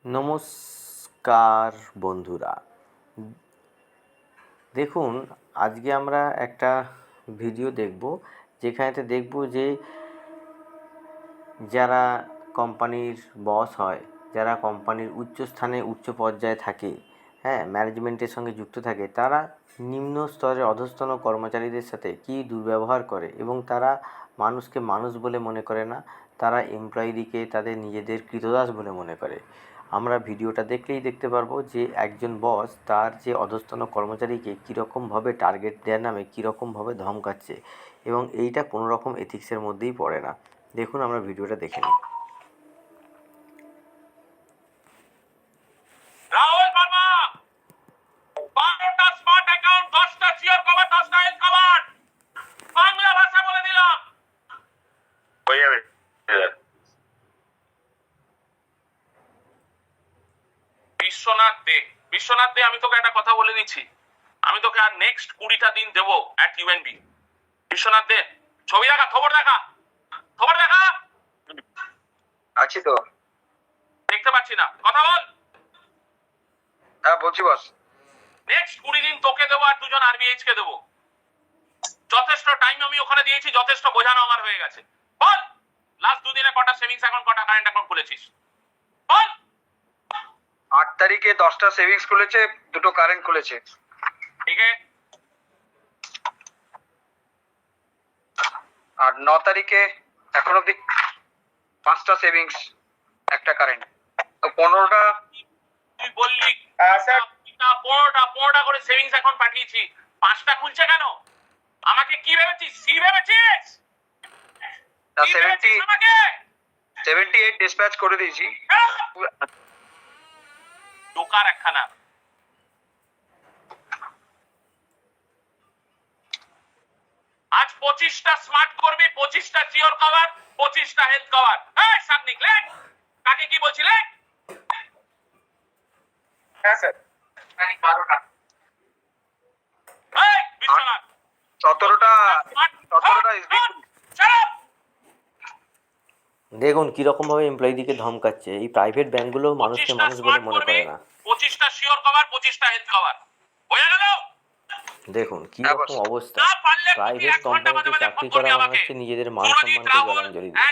নমস্কার বন্ধুরা, দেখুন আজকে আমরা একটা ভিডিও দেখব যেখানেতে দেখব যে যারা কোম্পানির বস হয়, যারা কোম্পানির উচ্চ স্থানে উচ্চ পর্যায়ে থাকে, ম্যানেজমেন্টের সঙ্গে যুক্ত থাকে, তারা নিম্ন স্তরের অধস্তন কর্মচারীদের সাথে কী দুর্ব্যবহার করে এবং তারা মানুষকে মানুষ বলে মনে করে না, তারা এমপ্লয়িদিকে তাদের নিজেদের কৃতদাস বলে মনে করে। আমরা ভিডিওটা দেখলেই দেখতে পারবো যে একজন বস তার যে অধস্তন কর্মচারীকে কীরকমভাবে টার্গেট দেওয়ার নামে কীরকমভাবে ধমকাচ্ছে এবং এইটা কোনো রকম এথিক্সের মধ্যেই পড়ে না। দেখুন, আমরা ভিডিওটা দেখে নিই। রাহুল বার্মা, 12টা স্মার্ট অ্যাকাউন্ট, 10টা শিওর কভার, 10টা হেলথ কভার, বাংলা ভাষা বলে দিলাম হয়ে যাবে। বিশ্বনাথ দে, আমি তোকে একটা কথা বলে দিচ্ছি, আমি তোকে আর নেক্সট 20টা দিন দেবো অ্যাট ইউএনবি। বিশ্বনাথ দে, ছবি দেখা, খবর দেখা আছি তো, দেখতে পাচ্ছি না, কথা বল। হ্যাঁ বলছি বস। নেক্সট 20 দিন তোকে দেবো আর 2জন আরবিএইচ কে দেবো। যথেষ্ট টাইম আমি ওখানে দিয়েছি, যথেষ্ট বোঝানো আমার হয়ে গেছে। বল, লাস্ট 2 দিনে কটা সেভিংস অ্যাকাউন্ট, কটা কারেন্ট অ্যাকাউন্ট খুলেছিস? বল। 8 তারিখে 10টা সেভিংস খুলেছে, 2টো কারেন্ট খুলেছে। ঠিক আছে। আর 9 তারিখে এখন অব্দি 5টা সেভিংস, একটা কারেন্ট, তো 15টা। তুই বললি স্যার 15টা করে সেভিংস অ্যাকাউন্ট পাঠিয়েছি, 5টা খুলছে কেন? আমাকে কি ভেবেছিস? সি ভেবেছিস? 78 ডিসপ্যাচ করে দিয়েছি। দোকার একখানা। আজ 25টা স্মার্ট করবি, 25টা জিওর কভার, 25টা হেলথ কভার। এই সামনে লেখ, কাকে কি বলছিলে? হ্যাঁ স্যার, 12টা। এই বিশ্বনাথ, 17টা দেখুন কীরকমভাবে এমপ্লয়িদিকে ধমকাচ্ছে। এই প্রাইভেট ব্যাঙ্কগুলো মানুষকে মানুষ বলে মনে করে না। 25টা শিওর কভার, 25টা হেলথ কভার হয়ে গেল। দেখুন কীরকম অবস্থা। প্রাইভেট কোম্পানিতে চাকরি করা মানে হচ্ছে নিজেদের মান সম্মানকে জলাঞ্জলি দেওয়া।